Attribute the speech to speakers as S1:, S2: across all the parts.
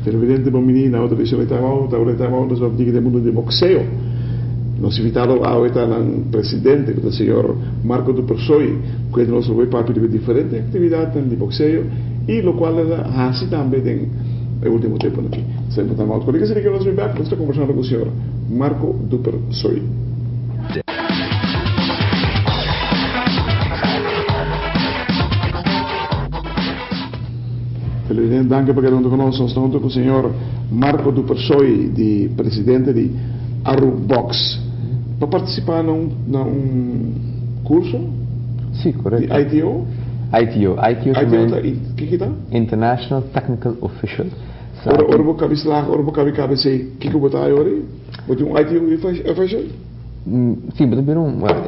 S1: Presidente Bomini na outra vez nós vamos dizer mundo de boxeo. Nós invitamos a presidente, o senhor Marco do Persoi, que nós vai para diferentes atividades de boxeo e o qual é assim também tem o último tempo aqui. Sempre estamos com ele que nós vamos estar conversando com o senhor Marco do Persoi. Presidente, danke per essere con noi. Sono con il signor Marco do Persoi, di presidente di Arubox. Per partecipare a un corso?
S2: Sì, corretto.
S1: Di ITO?
S2: ITO
S1: che è?
S2: International Technical Official.
S1: Orbo cabi slag, orbo cabi sei, che botai ori? Wat un ITO official?
S2: Sì, maar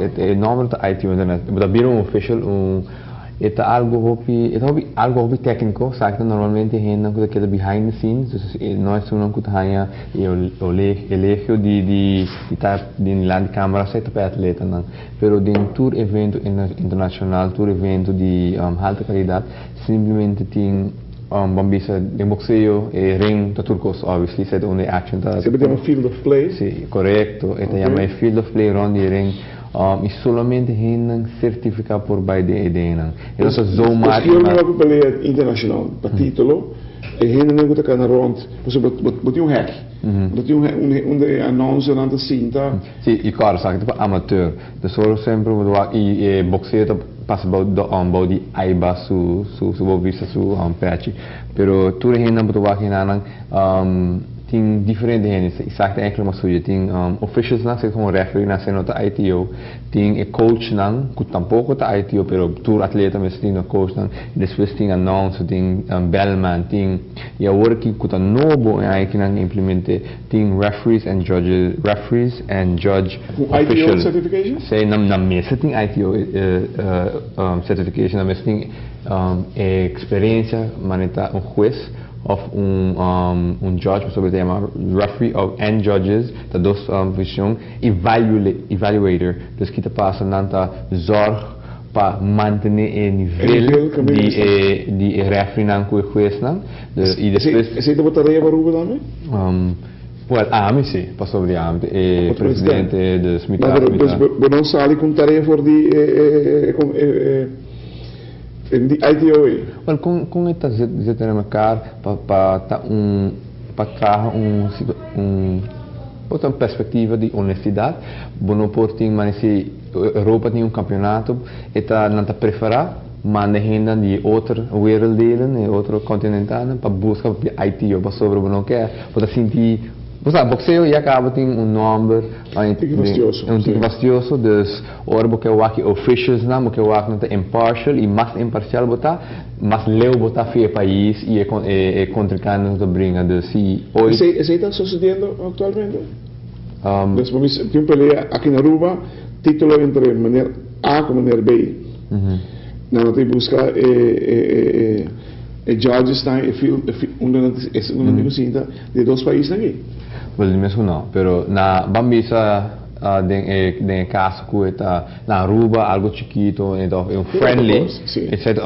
S2: het nome do ITO internet. Maar dat un official het algo hobby técnico, sabe que normalmente ainda quando queda behind the scenes, nós não quando hanya o elegio de estar de lá de câmera certo para atleta não, pero de tour evento internacional, tour evento de alta qualidade, simplesmente tem bambisa de boxeo e ring da turcos, obviously, se onde action da.
S1: Se vediamo field of play?
S2: Sì, corretto, e chiama field of play rond di ring. E solamente hen certificado por bij de edena. En dat is zomaar.
S1: Als je nu ook beleid internationaal, per titolo, en hen nu goed kan rond, moet je hack. Dat je een announcer aan de cinta.
S2: Sim, e claro, sabe, tipo amateur. Dus solo sempre e boxeo passa bau di aiba su vista su patch. Pero tu hen na betu wakin anang tem diferente gente, exato é uma suja, tem officials não, sei como referee na cena da ITO, tem coach não, que tampouco da ITO, pero tour atleta mas tem coach não, depois tem announcer, tem bellman, tem e a work que tá novo é aí que não implemente, tem referees and judge
S1: ITO certification?
S2: Sei na mesa tem ITO certification, na mesa tem experiência, maneta juez of judge, sobre tema referee and judges, da dos visão evaluator, dus que te passa nanta zorg para manter o nível de referee não com o juez não, e depois
S1: você tem tarefa para o também?
S2: Well, AMI sì, passò di AMI, presidente del Smitaro.
S1: Ma non sali con tarefa di ITO?
S2: Well, com esta zitten elkaar para trazer outra perspectiva de honestidade. Bono porting, mas se Europa tem campeonato, eta não está preferado, manda gente de outra werelddelen, de outro continental, para buscar ITO, para sobre bono quer, para sentir. Você boxeo e acaba tem número tipo vastioso, dus orbo que eu aqui officials não, que eu aqui não impartial e mais imparcial botar, mas leu botar fio país e contra quem nos brinca de si.
S1: Isso está sucedendo atualmente? Dus tem pelea aqui na Aruba, título entre maneira A com maneira B. Não tem buscar judges está uma negocinta de dois países aqui.
S2: Well, mesmo não, pero na bambisa de caso que está na Aruba algo chiquito, então é friendly, etc.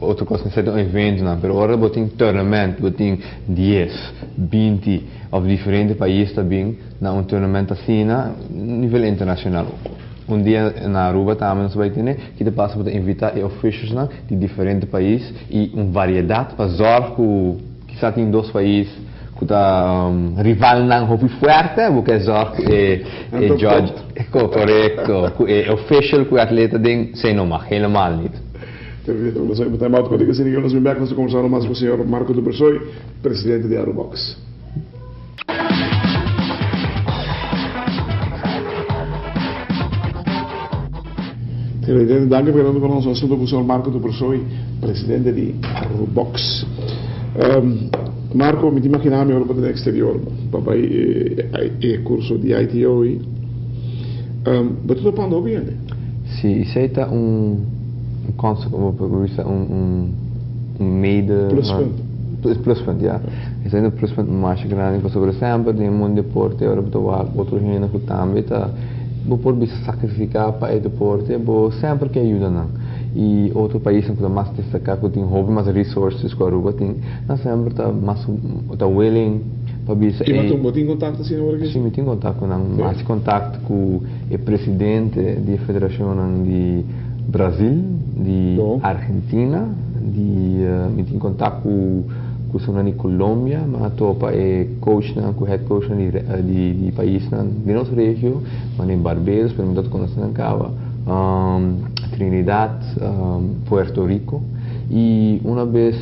S2: Outra coisa, etc. Evento não, pero agora botem tournament, botem 10, 20 of diferentes países também na tournament assim, na nível internacional. Dia na Aruba também nós vai ter que te passa para invitar officials de diferentes países e variedade para zorg que só tem dois países rival não hobby forte, porque zorg judge correto, official que o atleta tem sem nome, helemaal niet.
S1: Nós vamos ter mais coisas que nós vamos conversar mais com o senhor Marco do Persoi, presidente de Arubox. Presidente, danke per averlo con noi, sono con il signor Marco do Persoi, presidente di Arubox. Marco, mi immaginavi ora per l'exterior, papà è corso di ITO, ma tutto quando viene?
S2: Sì, sei un concept, un tweede pluspunt, ja. Esse é o pluspunt mais grande, por exemplo, no mundo do deporte, agora eu outro gente que também tá, pode se sacrificar para o deporte, sempre que ajuda não. E outro país que mais destacar que tem hobby, mais resources que a Aruba tem, não sempre tá willing para bisa.
S1: E mas tem contato assim agora?
S2: Sim, tem contato com mais contato com o presidente da Federação de Brasil, de Argentina, de tem contato com o Colômbia, mas topa é coach com head coach de país de nossa região, mas em Barbados, pelo menos conhecendo Cava, Trinidad, Puerto Rico. E uma vez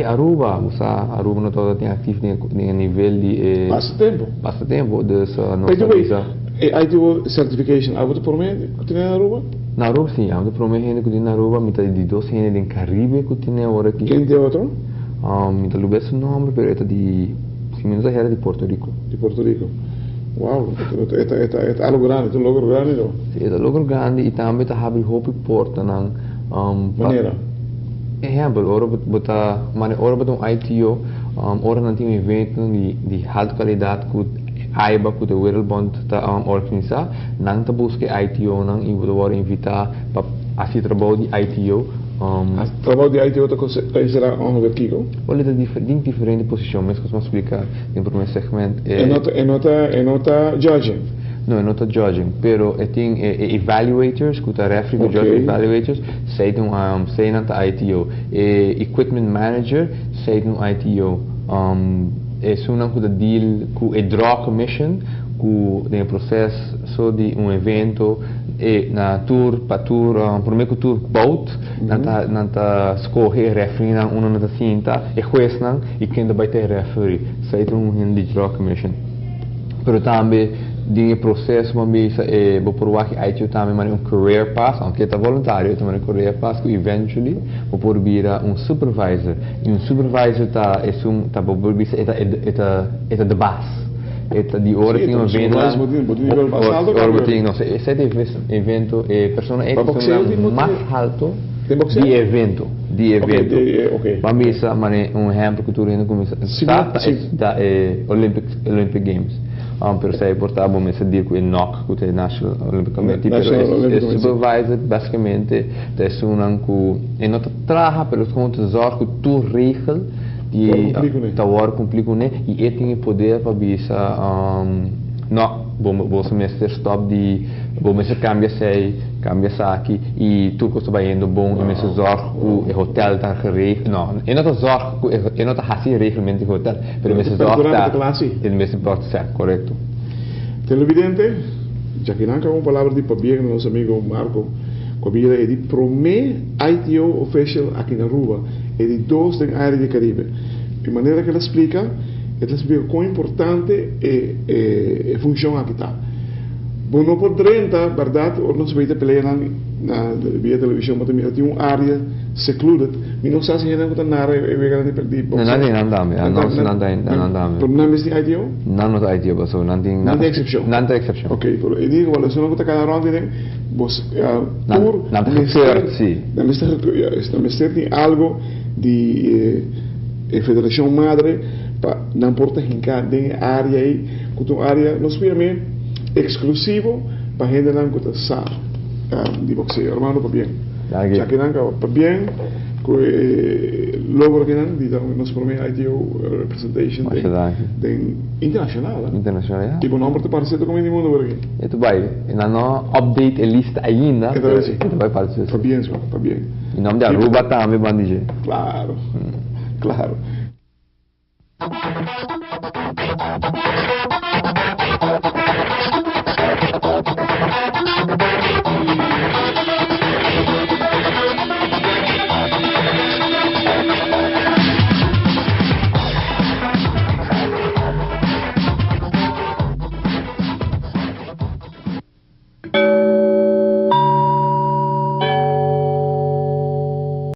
S2: Aruba não está tem ativo em nível de passatempo dessa nossa visa.
S1: Aí tem certification, há outro promete que tem na Aruba?
S2: Na Aruba sim, há outro promete que tem na Aruba, metade de 2 gente em Caribe que tem agora aqui.
S1: Quem tem outro?
S2: Me lembro esse nome, mas é de, se menos era de Porto Rico.
S1: De Porto Rico. Uau, é algo grande, é um logo grande, não?
S2: Sim, é um logo grande e também está havendo hope porta na
S1: maneira.
S2: Exemplo, ora botar um ITO, ora não tem um evento de alta qualidade que AIBA que o World Bond está organizar, não está buscando ITO não e vou invitar para assim trabalho de ITO.
S1: Trabalho de ITO será onde Kiko?
S2: Olha, tem diferentes posições, mas como explicar em primeiro segmento.
S1: É nota judging.
S2: Não, não está judging, pero tem evaluators, que está referindo judge evaluators, sei na ITO. Equipment manager, sei no ITO. É uma coisa deal com a draw commission, com o processo de evento na tour, para tour, primeiro tour boat, não tá escorrer referee na uma na cinta, e juiz não, e quem vai ter referee, sei de draw commission. Pero também de processo também vou provar que aí também mas career path, aunque está voluntário, também career path que eventually vou virar supervisor. E supervisor tá vou virar é de base. De hora tem evento lá, esse evento persona mais alto de evento. Vamos ver exemplo que tu ainda começa da Olympic Games. Per se portava a dizer que o NOC, que é National Olympic Committee, pero supervisor basicamente é que não trabalha pelos contos que tu regel e tawar cumprir com ele e ele tem poder para bisa não vou semestre stop de vou mesmo cambia aqui e tu que vai indo bom e mesmo zorg o hotel tá geregeld não não zorg não tá assim regularmente o hotel pero mesmo zorg tá ele mesmo pode ser correto
S1: televidente já que não uma palavra de Pabier nosso amigo Marco Pabier é de primeiro ITO official aqui na Aruba é de 2 da área de Caribe de maneira que ela explica quão importante é a função aqui está. Bom, não pode renta, verdade, ou não se vai ter peleia via televisão, mas também tem uma área secluded, e não se ainda não está na área e vai ganhar perder.
S2: Não tem.
S1: Por não é este ITO?
S2: Não é ITO, mas não tem
S1: excepção.
S2: Não tem excepção.
S1: Ok, por eu digo, olha, se não está cada round de vos por na mister tem algo de federação madre não importa em cada área aí, que uma área não se exclusivo para a gente não que sabe de boxeo, hermano, para bem. Já que não para bem, que logo que não, então nós promete ITO representation de internacional.
S2: Internacional.
S1: Tipo não para parceiro como no mundo por aqui.
S2: Itu vai, não update a lista ainda. Itu vai parceiro.
S1: Para bem.
S2: Em nome da Aruba também bandije.
S1: Claro. Claro.